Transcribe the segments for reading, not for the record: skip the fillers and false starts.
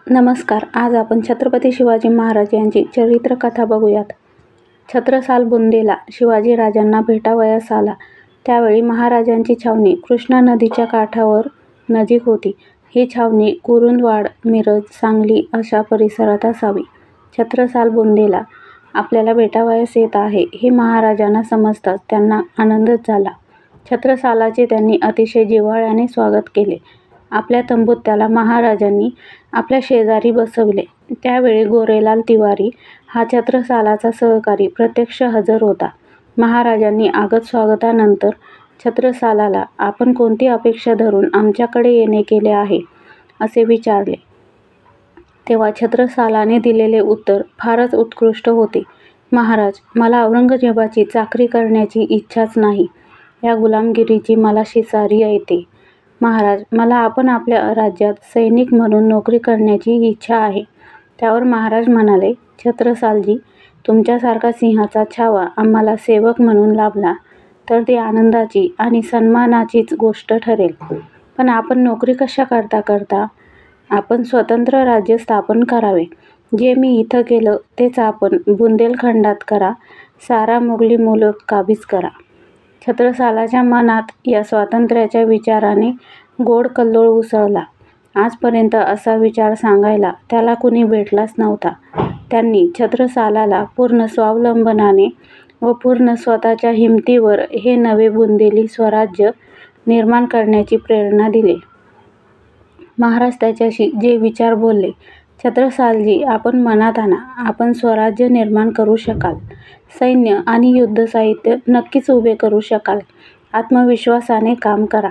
नमस्कार. आज आपण छत्रपती शिवाजी महाराज यांची चरित्र कथा बघूयात. छत्रसाल बुंदेला शिवाजी राजांना भेटावयास आला त्यावेळी महाराजांची छावणी कृष्णा नदीच्या काठावर नजीक होती. ही छावणी कुरुंदवाड, मिरज, सांगली अशा परिसरात असावी. छत्रसाल बुंदेला आपल्याला भेटावयास येत आहे हे महाराजांना समजताच त्यांना आनंदच झाला. छत्रसालाचे त्यांनी अतिशय जिव्हाळ्याने स्वागत केले. आपल्या तंबूत त्याला महाराजांनी आपल्या शेजारी बसविले. त्यावेळी गोरेलाल तिवारी हा छत्रसालाचा सहकारी प्रत्यक्ष हजर होता. महाराजांनी आगत स्वागतानंतर छत्रसालाला आपण कोणती अपेक्षा धरून आमच्याकडे येणे केले आहे असे विचारले. तेव्हा छत्रसालाने दिलेले उत्तर फारच उत्कृष्ट होते. महाराज, मला औरंगजेबाची चाकरी करण्याची इच्छाच नाही. या गुलामगिरीची मला शिसारी येते. महाराज, मला आपण आपल्या राज्यात सैनिक म्हणून नोकरी करण्याची इच्छा आहे. त्यावर महाराज म्हणाले, छत्रसालजी, तुमच्यासारखा सिंहाचा छावा आम्हाला सेवक म्हणून लाभला तर ती आनंदाची आणि सन्मानाचीच गोष्ट ठरेल. पण आपण नोकरी कशा करता आपण स्वतंत्र राज्य स्थापन करावे. जे मी इथं केलं तेच आपण बुंदेलखंडात करा. सारा मोगली मुलक काबीज करा. छत्रसालाच्या मनात या स्वातंत्र्याच्या विचाराने गोड कल्लोळ उसळला. आजपर्यंत असा विचार सांगायला त्याला कुणी भेटलाच नव्हता. त्यांनी छत्रसालाला पूर्ण स्वावलंबनाने व पूर्ण स्वतःच्या हिमतीवर हे नवे बुंदेली स्वराज्य निर्माण करण्याची प्रेरणा दिली. महाराज त्याच्याशी जे विचार बोलले, छत्रसालजी, आपण मनात आणा. आपण स्वराज्य निर्माण करू शकाल. सैन्य आणि युद्धसाहित्य नक्कीच उभे करू शकाल. आत्मविश्वासाने काम करा.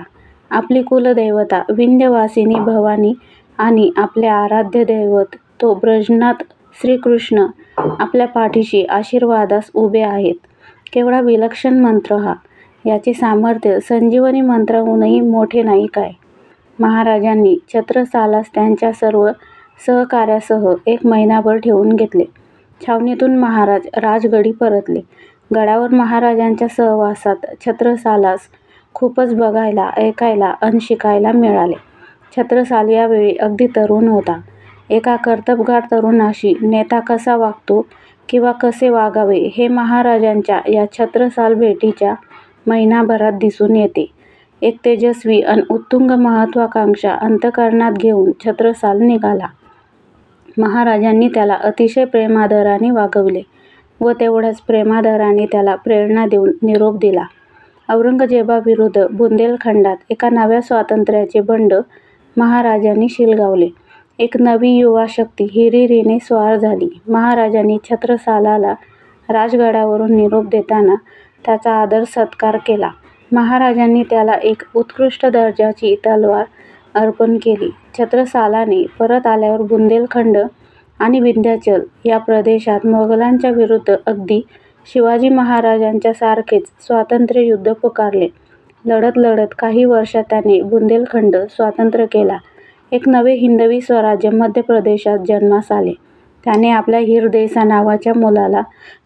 आपली कुलदैवता विंध्यवासिनी भवानी आणि आपले आराध्य दैवत तो ब्रजनाथ श्रीकृष्ण आपल्या पाठीशी आशीर्वादास उभे आहेत. केवढा विलक्षण मंत्र हा! याचे सामर्थ्य संजीवनी मंत्राहूनही मोठे नाही काय? महाराजांनी छत्रसालास त्यांच्या सर्व सहकाऱ्यासह 1 महिनाभर ठेवून घेतले. छावणीतून महाराज राजगडी परतले. गडावर महाराजांच्या सहवासात छत्रसालास खूपच बघायला, ऐकायला अन शिकायला मिळाले. छत्रसाल यावेळी अगदी तरुण होता. एका कर्तबगार तरुणाशी नेता कसा वागतो किंवा कसे वागावे हे महाराजांच्या या छत्रसाल भेटीच्या महिनाभरात दिसून येते. एक तेजस्वी अन उत्तुंग महत्त्वाकांक्षा अंतःकरणात घेऊन छत्रसाल निघाला. महाराजांनी त्याला अतिशय प्रेमादराने वागविले व तेवढ्याच प्रेमादराने त्याला प्रेरणा देऊन निरोप दिला. औरंगजेबाविरुद्ध बुंदेलखंडात एका नव्या स्वातंत्र्याचे बंड महाराजांनी शिलगावले. एक नवी युवा शक्ती हिरिरीने स्वार झाली. महाराजांनी छत्रसालाला राजगडावरून निरोप देताना त्याचा आदर सत्कार केला. महाराजांनी त्याला एक उत्कृष्ट दर्जाची तलवार अर्पण केली. छत्रसालाने परत आल्यावर बुंदेलखंड आणि विंध्याचल या प्रदेशात मोगलांच्या विरुद्ध अगदी शिवाजी महाराजांच्या सारखेच स्वातंत्र्य युद्ध पुकारले. लढत लढत काही वर्षात त्याने बुंदेलखंड स्वातंत्र्य केला. एक नवे हिंदवी स्वराज्य मध्य प्रदेशात जन्मास आले. त्याने आपल्या हिरदेसा नावाच्या मुलाला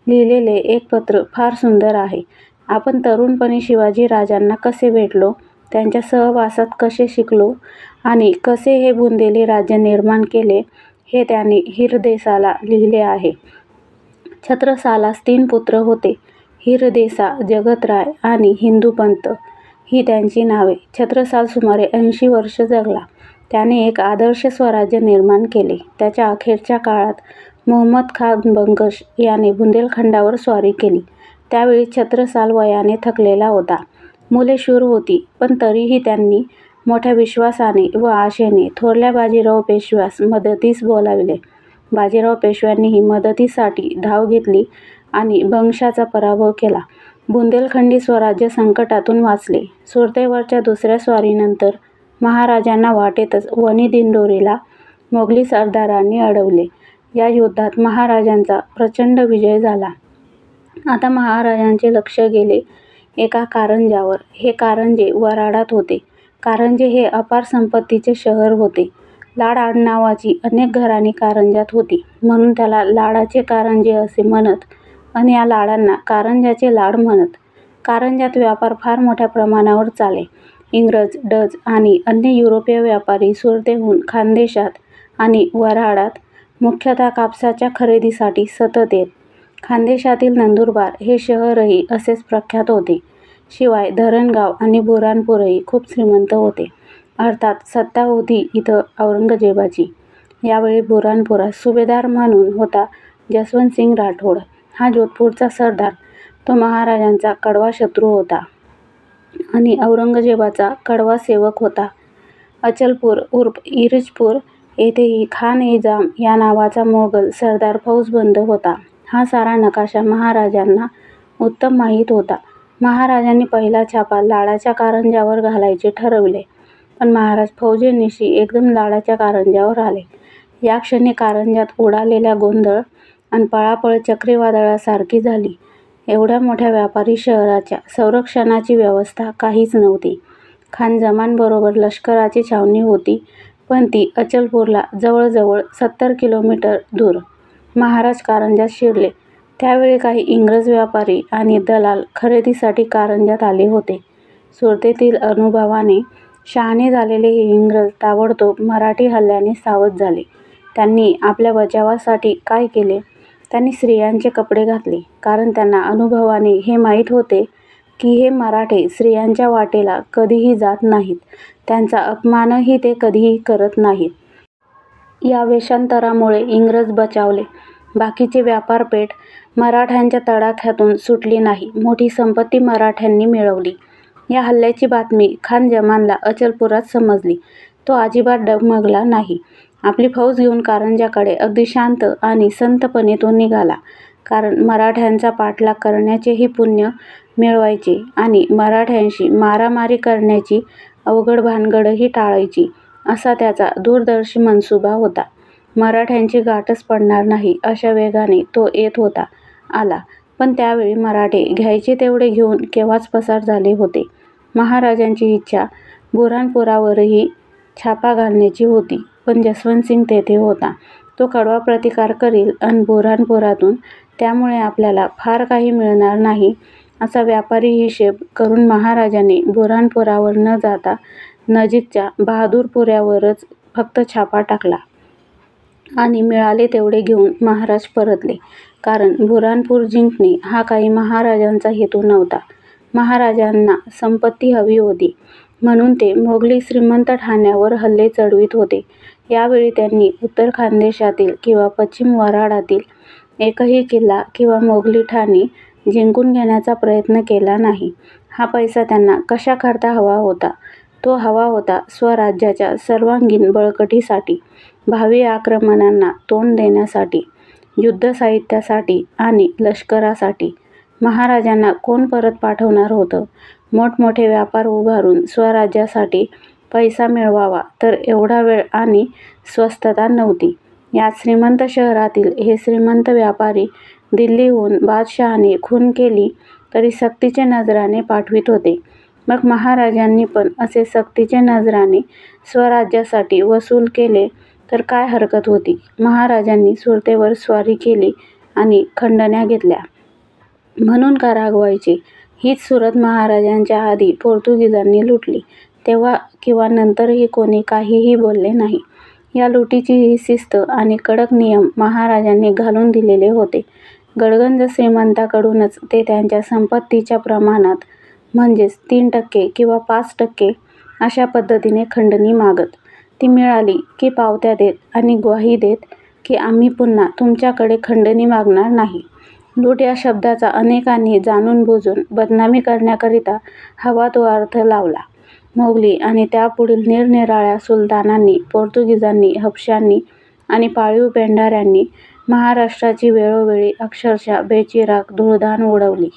लिहिलेले एक पत्र फार सुंदर आहे. आपण तरुणपणी शिवाजी राजांना कसे भेटलो, त्यांच्या सहवासात कसे शिकलो आणि कसे हे बुंदेली राज्य निर्माण केले हे त्याने हिरदेसाला लिहिले आहे. छत्रसालास 3 पुत्र होते. हिरदेसा, जगतराय आणि हिंदूपंत ही त्यांची नावे. छत्रसाल सुमारे 80 वर्ष जगला. त्याने एक आदर्श स्वराज्य निर्माण केले. त्याच्या अखेरच्या काळात मुहम्मद खान बंगश याने बुंदेलखंडावर स्वारी केली. त्यावेळी छत्रसाल वयाने थकलेला होता. मुले शूर होती, पण तरीही त्यांनी मोठ्या विश्वासाने व आशेने थोरल्या बाजीराव पेशव्यास मदतीस बोलाविले. बाजीराव पेशव्यांनीही मदतीसाठी धाव घेतली आणि बंगशाचा पराभव केला. बुंदेलखंडी स्वराज्य संकटातून वाचले. सुरतेवरच्या दुसऱ्या स्वारीनंतर महाराजांना वाटेतच वनी दिंडोरीला मोगली सरदारांनी अडवले. या युद्धात महाराजांचा प्रचंड विजय झाला. आता महाराजांचे लक्ष गेले एका कारंजावर. हे कारंजे वऱ्हाडात होते. कारंजे हे अपार संपत्तीचे शहर होते. लाड आडनावाची अनेक घराणी कारंजात होती, म्हणून त्याला लाडाचे कारंजे असे म्हणत आणि या लाडांना कारंजाचे लाड म्हणत. कारंजात व्यापार फार मोठ्या प्रमाणावर चाले. इंग्रज, डच आणि अन्य युरोपीय व्यापारी सुरतेहून खानदेशात आणि वऱ्हाडात मुख्यतः कापसाच्या खरेदीसाठी सतत येत. खानदेशातील नंदुरबार हे शहरही असेच प्रख्यात होते. शिवाय धरणगाव आणि बुऱ्हाणपूरही खूप श्रीमंत होते. अर्थात सत्ता होती इथं औरंगजेबाची. यावेळी बुऱ्हाणपुरात सुभेदार म्हणून होता जसवंतसिंग राठोड. हा जोधपूरचा सरदार. तो महाराजांचा कडवा शत्रू होता आणि औरंगजेबाचा कडवा सेवक होता. अचलपूर उर्फ इरिजपूर येथेही खान-ए-जाम या नावाचा मोगल सरदार फौजबंद होता. हा सारा नकाशा महाराजांना उत्तम माहीत होता. महाराजांनी पहिला छापा लाडाच्या कारंज्यावर घालायचे ठरविले. पण महाराज फौजेनिशी एकदम लाडाच्या कारंज्यावर आले. या क्षणी कारंज्यात उडालेल्या गोंधळ आणि पळापळ चक्रीवादळासारखी झाली. एवढ्या मोठ्या व्यापारी शहराच्या संरक्षणाची व्यवस्था काहीच नव्हती. खान जमानबरोबर लष्कराची छावणी होती, पण ती अचलपूरला जवळजवळ 70 किलोमीटर दूर. महाराज कारंज्यात शिरले त्यावेळी काही इंग्रज व्यापारी आणि दलाल खरेदीसाठी कारंज्यात आले होते. सुरतेतील अनुभवाने शहाणे झालेले हे इंग्रज ताबडतोब मराठी हल्ल्याने सावध झाले. त्यांनी आपल्या बचावासाठी काय केले? त्यांनी स्त्रियांचे कपडे घातले, कारण त्यांना अनुभवाने हे माहीत होते की हे मराठे स्त्रियांच्या वाटेला कधीही जात नाहीत. त्यांचा अपमानही ते कधीही करत नाहीत. या वेषांतरामुळे इंग्रज बचावले. बाकीचे व्यापारपेठ मराठ्यांच्या तडाख्यातून सुटली नाही. मोठी संपत्ती मराठ्यांनी मिळवली. या हल्ल्याची बातमी खान जमानला अचलपुरात समजली. तो अजिबात डगमगला नाही. आपली फौज घेऊन कारंज्याकडे अगदी शांत आणि संथपणे तो निघाला. कारण मराठ्यांचा पाठलाग करण्याचेही पुण्य मिळवायचे आणि मराठ्यांशी मारामारी करण्याची अवघड भानगडही टाळायची, असा त्याचा दूरदर्शी मनसुबा होता. मराठ्यांची गाठच पडणार नाही अशा वेगाने तो येत होता. आला. पण त्यावेळी मराठे घ्यायचे तेवढे घेऊन केव्हाच पसार झाले होते. महाराजांची इच्छा बुऱ्हाणपुरावरही छापा घालण्याची होती, पण जसवंतसिंग तेथे होता. तो कडवा प्रतिकार करील अन बुऱ्हाणपुरातून त्यामुळे आपल्याला फार काही मिळणार नाही, असा व्यापारी हिशेब करून महाराजांनी बुऱ्हाणपुरावर न जाता नजीकच्या बहादूरपुऱ्यावरच फक्त छापा टाकला आणि मिळाले तेवढे घेऊन महाराज परतले. कारण बुऱ्हाणपूर जिंकणे हा काही महाराजांचा हेतू नव्हता. महाराजांना संपत्ती हवी होती, म्हणून ते मोगली श्रीमंत ठाण्यावर हल्ले चढवित होते. यावेळी त्यांनी उत्तर खानदेशातील किंवा पश्चिम वऱ्हाडातील एकही किल्ला किंवा मोगली ठाणी जिंकून घेण्याचा प्रयत्न केला नाही. हा पैसा त्यांना कशाकरता हवा होता? तो हवा होता स्वराज्याच्या सर्वांगीण बळकटीसाठी, भावी आक्रमणांना तोंड देण्यासाठी, युद्धसाहित्यासाठी आणि लष्करासाठी. महाराजांना कोण परत पाठवणार होतं? मोठमोठे व्यापार उभारून स्वराज्यासाठी पैसा मिळवावा, तर एवढा वेळ आणि स्वस्थता नव्हती. यात श्रीमंत शहरातील हे श्रीमंत व्यापारी दिल्लीहून बादशहाने खून केली तरी सक्तीचे नजराणे पाठवित होते. मग महाराजांनी पण असे सक्तीचे नजराणे स्वराज्यासाठी वसूल केले तर काय हरकत होती? महाराजांनी सुरतेवर स्वारी केली आणि खंडण्या घेतल्या. म्हणून का रागवायचे? हीच सुरत महाराजांच्या आधी पोर्तुगीजांनी लुटली. तेव्हा किंवा नंतरही कोणी काहीही बोलले नाही. या लुटीची ही शिस्त आणि कडक नियम महाराजांनी घालून दिलेले होते. गडगंज श्रीमंताकडूनच ते त्यांच्या संपत्तीच्या प्रमाणात, म्हणजेच 3% किंवा 5% अशा पद्धतीने खंडणी मागत. ती मिळाली की पावत्या देत आणि ग्वाही देत की आम्ही पुन्हा तुमच्याकडे खंडणी मागणार नाही. लूट या शब्दाचा अनेकांनी जाणून बुजून बदनामी करण्याकरिता हवा तो अर्थ लावला. मोगली आणि त्यापुढील निरनिराळ्या सुलतानांनी, पोर्तुगीजांनी, हबशांनी आणि पाळीव पेंढाऱ्यांनी महाराष्ट्राची वेळोवेळी अक्षरशः बेचिराख धूळधाण उडवली.